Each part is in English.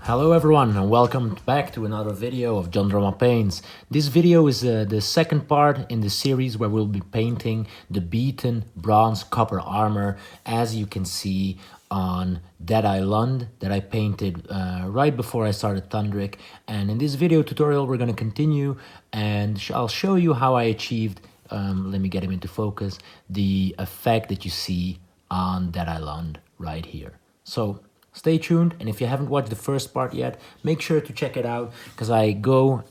Hello everyone and welcome back to another video of John Drama Paints. This video is the second part in the series where we'll be painting the beaten bronze copper armor, as you can see on Dead Island that I painted right before I started Thundrik. And in this video tutorial we're going to continue and I'll show you how I achieved, let me get him into focus, the effect that you see on Dead Island right here. So stay tuned, and if you haven't watched the first part yet, make sure to check it out because I go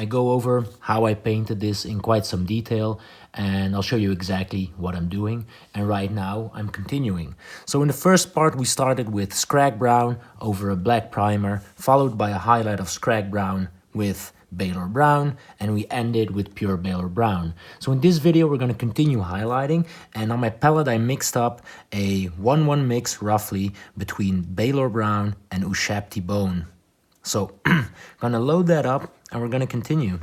over how I painted this in quite some detail, and I'll show you exactly what I'm doing. And right now I'm continuing. So in the first part we started with scrag brown over a black primer, followed by a highlight of scrag brown with Baylor brown, and we ended with pure Baylor brown. So in this video we're going to continue highlighting, and on my palette I mixed up a 1-1 mix roughly between Baylor brown and Ushapti bone. So gonna load that up and we're going to continue.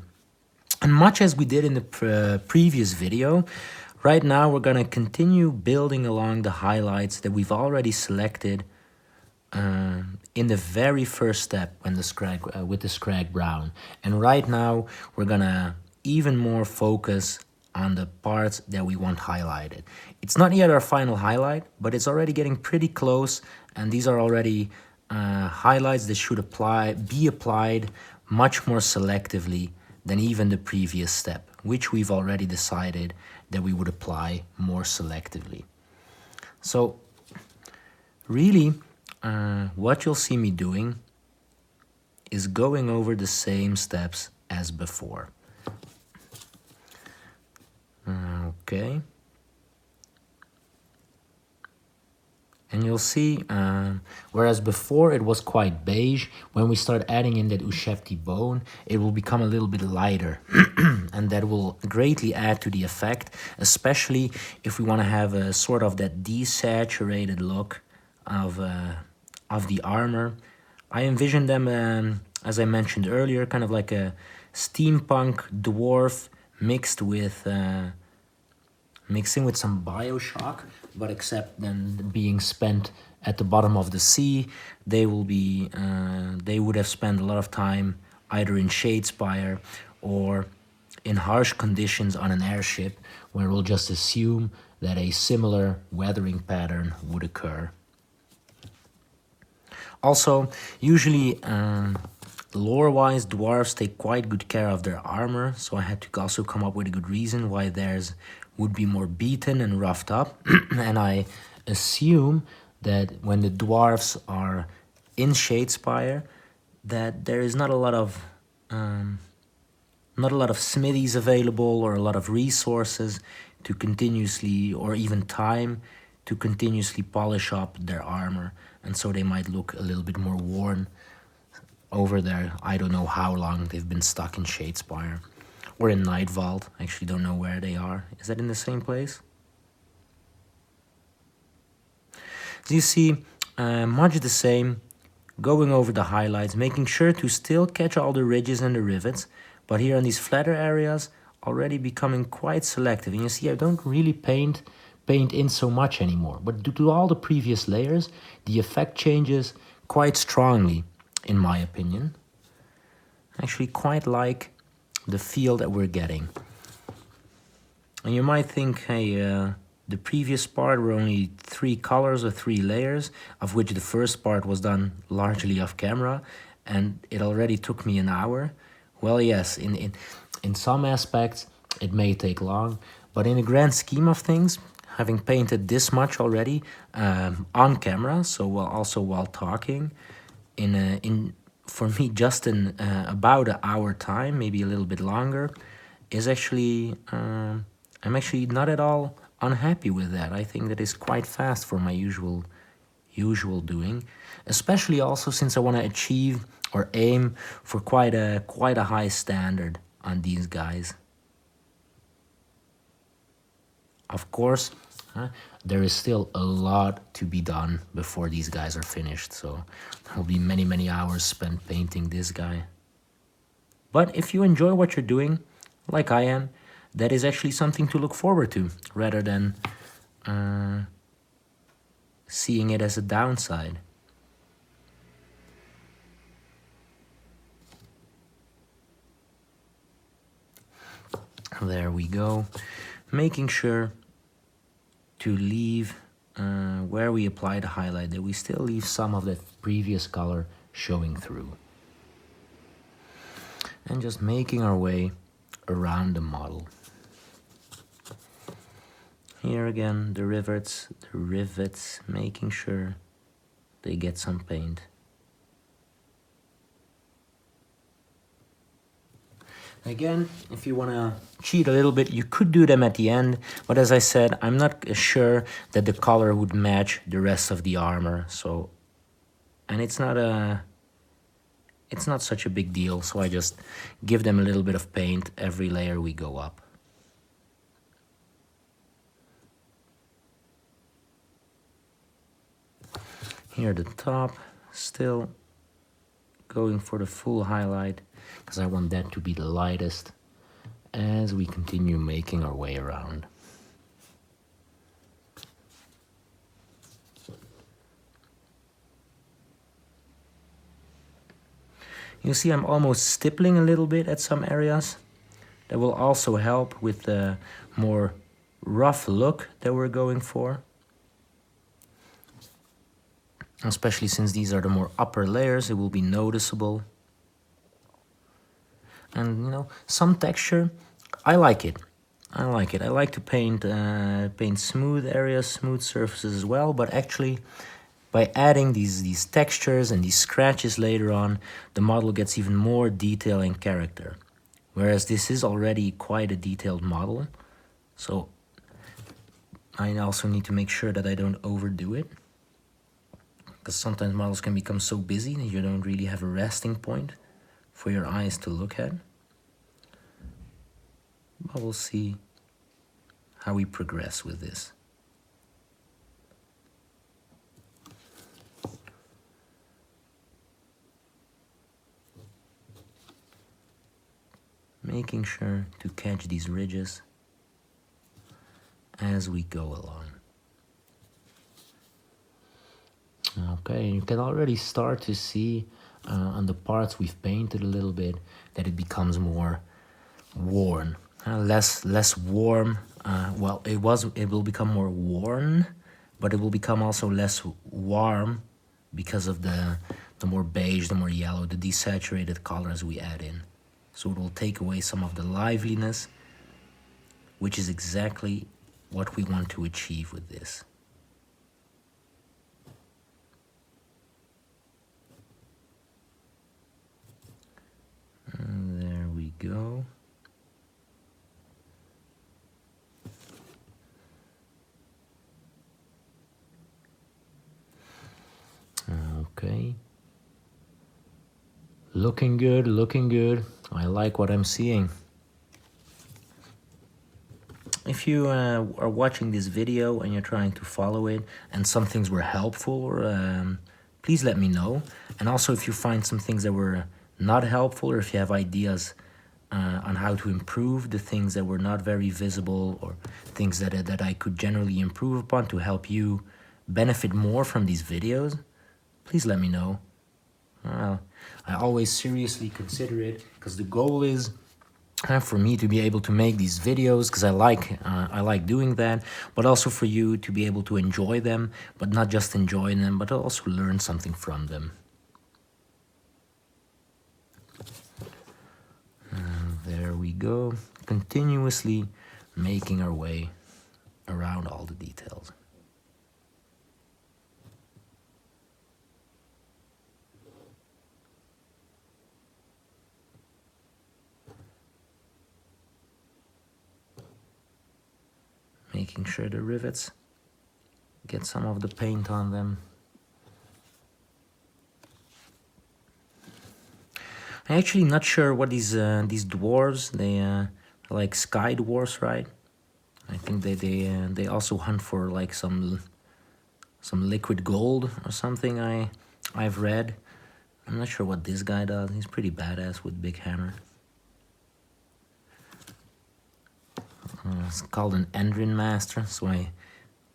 And much as we did in the previous video, right now we're going to continue building along the highlights that we've already selected in the very first step when the scrag with the scrag brown. And right now we're gonna even more focus on the parts that we want highlighted. It's not yet our final highlight, but it's already getting pretty close, and these are already highlights that should be applied much more selectively than even the previous step, which we've already decided that we would apply more selectively. So really, what you'll see me doing is going over the same steps as before. Okay. And you'll see, whereas before it was quite beige, when we start adding in that Ushapti bone, it will become a little bit lighter. And that will greatly add to the effect, especially if we want to have a sort of that desaturated look of the armor. I envision them, as I mentioned earlier, kind of like a steampunk dwarf mixed with mixing with some Bioshock, but except then being spent at the bottom of the sea. They will be they would have spent a lot of time either in Shadespire or in harsh conditions on an airship, where we'll just assume that a similar weathering pattern would occur. Also, usually lore-wise, dwarves take quite good care of their armor, so I had to also come up with a good reason why theirs would be more beaten and roughed up. And I assume that when the dwarves are in Shadespire, that there is not a lot of smithies available or a lot of resources to continuously, or even time to continuously polish up their armor, and so they might look a little bit more worn over there. I don't know how long they've been stuck in Shadespire or in Night Vault. I actually don't know where they are. Is that in the same place? So you see, much the same, going over the highlights, making sure to still catch all the ridges and the rivets, but here on these flatter areas already becoming quite selective. And you see I don't really paint in so much anymore, but due to all the previous layers, the effect changes quite strongly, in my opinion. I actually quite like the feel that we're getting. And you might think, hey, the previous part were only 3 colors or 3 layers, of which the first part was done largely off camera, and it already took me an hour. Well, yes, in some aspects it may take long, but in the grand scheme of things, having painted this much already on camera, so also while talking, for me just in about an hour time, maybe a little bit longer, is actually I'm actually not at all unhappy with that. I think that is quite fast for my usual doing, especially also since I want to achieve or aim for quite a high standard on these guys. Of course, there is still a lot to be done before these guys are finished, so there will be many hours spent painting this guy. But if you enjoy what you're doing, like I am, that is actually something to look forward to, rather than seeing it as a downside. There we go. Making sure to leave where we apply the highlight, that we still leave some of that previous color showing through. And just making our way around the model. Here again, the rivets, making sure they get some paint. Again, if you want to cheat a little bit, you could do them at the end, but as I said, I'm not sure that the color would match the rest of the armor, so, and it's not such a big deal, so I just give them a little bit of paint every layer we go up. Here at the top, still going for the full highlight, because I want that to be the lightest as we continue making our way around. You see I'm almost stippling a little bit at some areas. That will also help with the more rough look that we're going for. Especially since these are the more upper layers, it will be noticeable. And you know, some texture, I like it. I like to paint smooth areas, smooth surfaces as well, but actually by adding these textures and these scratches later on, the model gets even more detail and character. Whereas this is already quite a detailed model, so I also need to make sure that I don't overdo it. Because sometimes models can become so busy that you don't really have a resting point for your eyes to look at. But we'll see how we progress with this. Making sure to catch these ridges as we go along. Okay, you can already start to see on the parts we've painted a little bit that it becomes more worn, less warm. Well, it will become more worn, but it will become also less warm because of the more beige, the more yellow, the desaturated colors we add in. So it will take away some of the liveliness, which is exactly what we want to achieve with this. And there we go. Okay. Looking good, looking good. I like what I'm seeing. If you are watching this video and you're trying to follow it and some things were helpful, please let me know. And also if you find some things that were not helpful, or if you have ideas on how to improve the things that were not very visible, or things that I could generally improve upon to help you benefit more from these videos, please let me know. I always seriously consider it, because the goal is for me to be able to make these videos, because I like doing that, but also for you to be able to enjoy them, but not just enjoy them, but also learn something from them. There we go, continuously making our way around all the details. Making sure the rivets get some of the paint on them. I'm actually not sure what these dwarves, they are like sky dwarves, right? I think they also hunt for like some liquid gold or something I've read. I'm not sure what this guy does. He's pretty badass with big hammer. It's called an engine master, so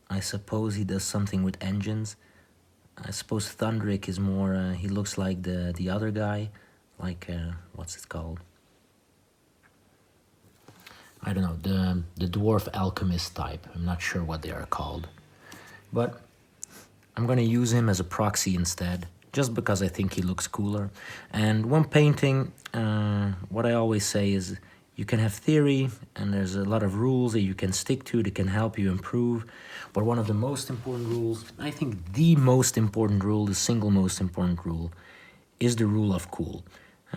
I suppose he does something with engines. I suppose Thundrik is more, he looks like the other guy, like, what's it called? I don't know, the dwarf alchemist type. I'm not sure what they are called. But I'm gonna use him as a proxy instead, just because I think he looks cooler. And when painting, what I always say is you can have theory and there's a lot of rules that you can stick to that can help you improve. But one of the most important rules, I think the most important rule, the single most important rule, is the rule of cool.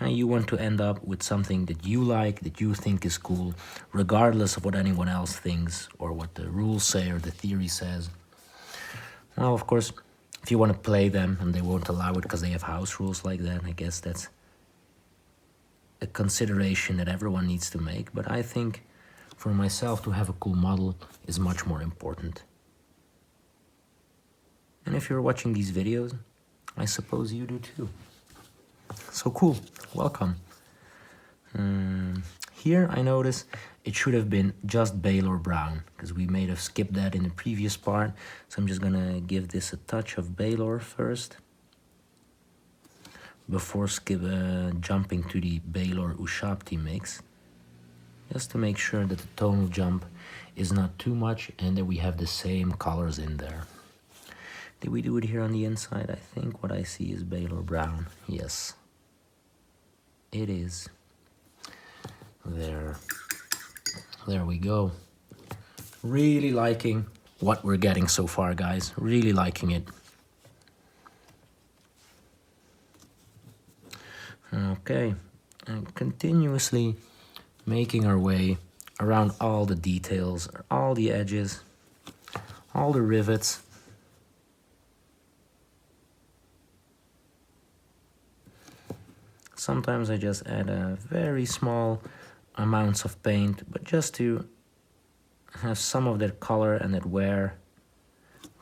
You want to end up with something that you like, that you think is cool, regardless of what anyone else thinks or what the rules say or the theory says. Well, of course, if you want to play them and they won't allow it because they have house rules like that, I guess that's a consideration that everyone needs to make. But I think for myself to have a cool model is much more important. And if you're watching these videos, I suppose you do too. So cool, welcome. Here I notice it should have been just Baylor Brown, because we may have skipped that in the previous part. So I'm just gonna give this a touch of Baylor first, before jumping to the Baylor Ushabti mix, just to make sure that the tonal jump is not too much and that we have the same colors in there. Did we do it here on the inside? I think what I see is Baylor Brown. Yes, it is. There we go. Really liking what we're getting so far, guys. Really liking it. Okay, and continuously making our way around all the details, all the edges, all the rivets. Sometimes I just add a very small amounts of paint, but just to have some of that color and that wear,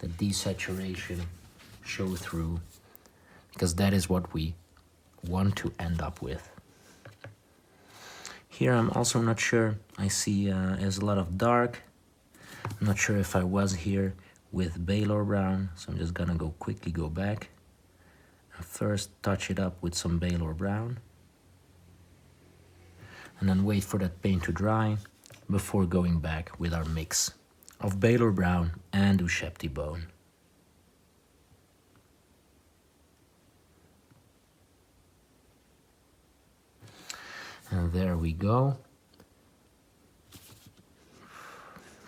the desaturation show through, because that is what we want to end up with. Here I'm also not sure, I see there's a lot of dark. I'm not sure if I was here with Baylor Brown, so I'm just gonna quickly go back and first touch it up with some Baylor Brown, and then wait for that paint to dry before going back with our mix of Baylor Brown and Ushabti Bone. And there we go.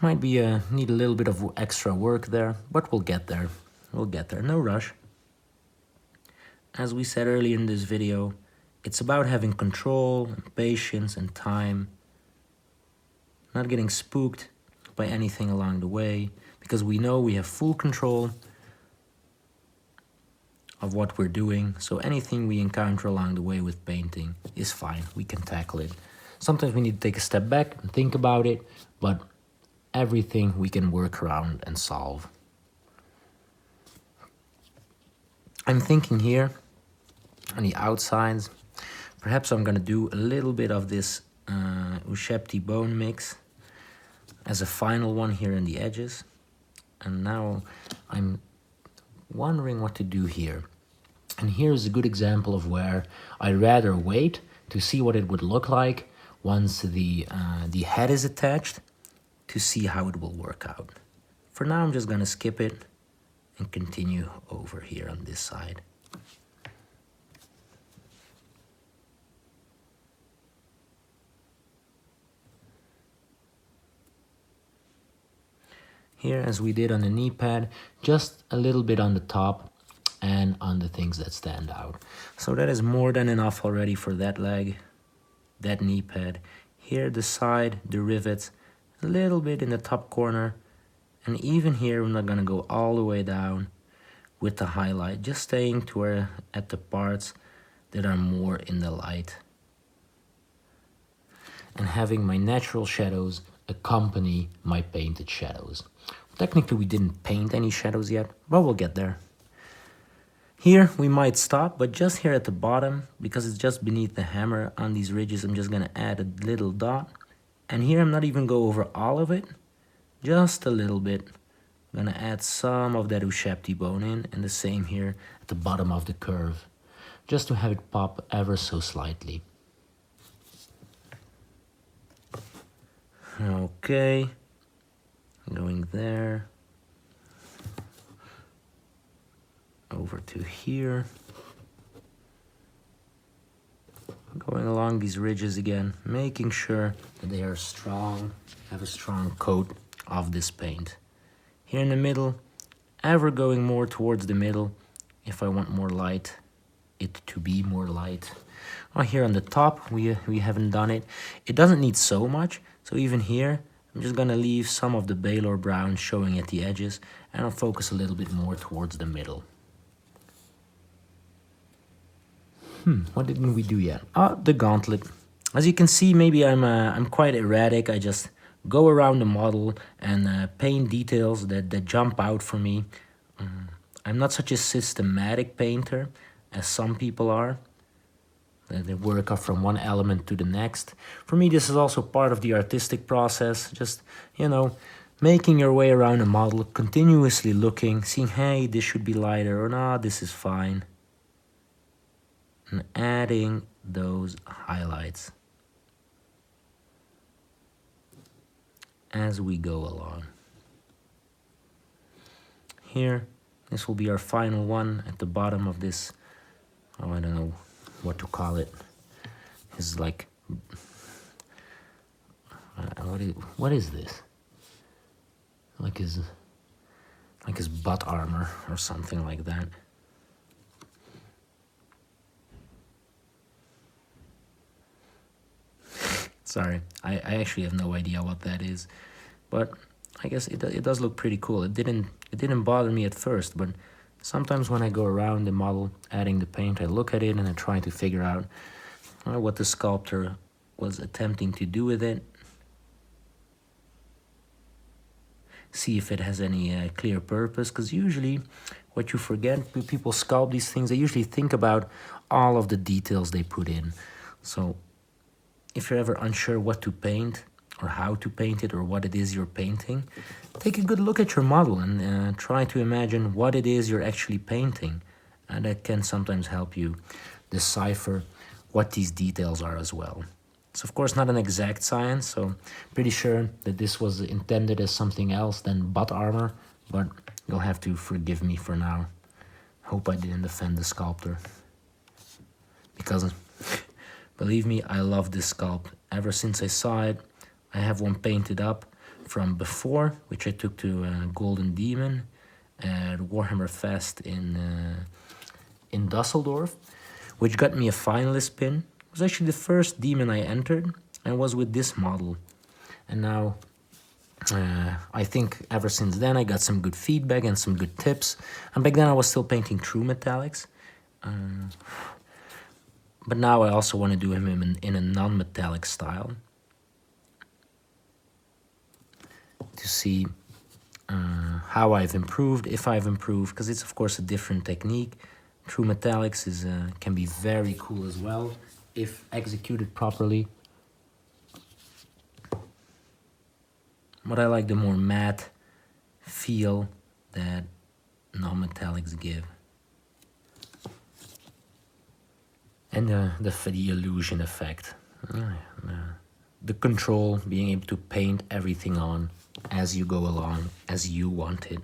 Might be need a little bit of extra work there, but we'll get there. We'll get there, no rush. As we said earlier in this video, it's about having control, and patience, and time. Not getting spooked by anything along the way, because we know we have full control of what we're doing. So anything we encounter along the way with painting is fine. We can tackle it. Sometimes we need to take a step back and think about it, but everything we can work around and solve. I'm thinking here on the outsides, perhaps I'm gonna do a little bit of this Ushabti Bone mix as a final one here in the edges. And now I'm wondering what to do here. And here's a good example of where I'd rather wait to see what it would look like once the head is attached, to see how it will work out. For now, I'm just gonna skip it and continue over here on this side. Here, as we did on the knee pad, just a little bit on the top and on the things that stand out. So that is more than enough already for that leg, that knee pad. Here, the side, the rivets, a little bit in the top corner. And even here, I'm not gonna go all the way down with the highlight, just staying to where at the parts that are more in the light. And having my natural shadows accompany my painted shadows. Technically, we didn't paint any shadows yet, but we'll get there. Here, we might stop, but just here at the bottom, because it's just beneath the hammer on these ridges, I'm just gonna add a little dot. And here, I'm not even go over all of it, just a little bit. I'm gonna add some of that Ushabti Bone in, and the same here at the bottom of the curve, just to have it pop ever so slightly. Okay, going there, over to here, going along these ridges again, making sure that they are strong, have a strong coat of this paint. Here in the middle, ever going more towards the middle if I want more light, it to be more light. Oh, here on the top, we haven't done it. It doesn't need so much, so even here, I'm just gonna leave some of the Baylor brown showing at the edges, and I'll focus a little bit more towards the middle. What didn't we do yet? The gauntlet. As you can see, maybe I'm quite erratic. I just go around the model and paint details that jump out for me. I'm not such a systematic painter as some people are. They work up from one element to the next. For me, this is also part of the artistic process. Just, you know, making your way around a model, continuously looking, seeing, hey, this should be lighter, or nah, this is fine. And adding those highlights as we go along. Here, this will be our final one at the bottom of this, oh, I don't know what to call it. It's like, what is this? Like his butt armor or something like that. Sorry, I actually have no idea what that is, but I guess it does look pretty cool. It didn't bother me at first, but sometimes when I go around the model adding the paint, I look at it and I try to figure out what the sculptor was attempting to do with it. See if it has any clear purpose, because usually what you forget, when people sculpt these things, they usually think about all of the details they put in. So if you're ever unsure what to paint or how to paint it or what it is you're painting, take a good look at your model and try to imagine what it is you're actually painting. And that can sometimes help you decipher what these details are as well. It's of course not an exact science, so pretty sure that this was intended as something else than butt armor, but you'll have to forgive me for now. Hope I didn't offend the sculptor. Because believe me, I love this sculpt. Ever since I saw it, I have one painted up from before, which I took to Golden Demon at Warhammer Fest in Dusseldorf, which got me a finalist pin. It was actually the first demon I entered, and was with this model. And now, I think ever since then I got some good feedback and some good tips. And back then I was still painting true metallics. But now I also want to do him in a non-metallic style. To see how I've improved, if I've improved, because it's of course a different technique. True metallics can be very cool as well, if executed properly. But I like the more matte feel that non-metallics give. And the illusion effect. The control, being able to paint everything on as you go along, as you want it.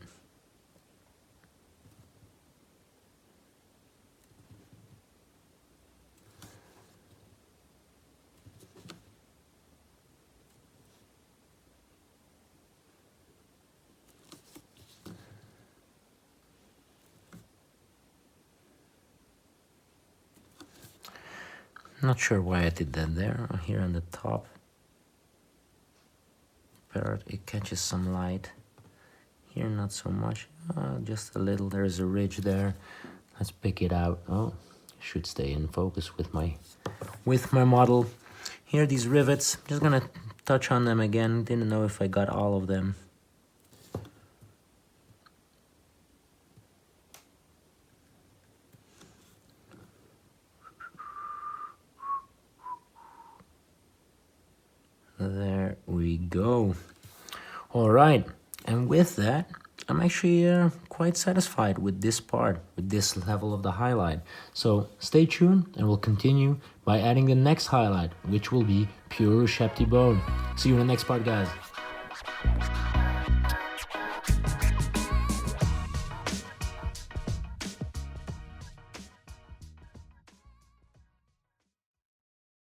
Not sure why I did that there. Here on the top part, it catches some light. Here not so much, just a little. There's a ridge there. Let's pick it out. Oh, should stay in focus with my model. Here these rivets, just gonna touch on them again. Didn't know if I got all of them. There we go. All right, and with that, I'm actually quite satisfied with this part, with this level of the highlight. So stay tuned and we'll continue by adding the next highlight, which will be pure Shepty bone. See you in the next part, guys.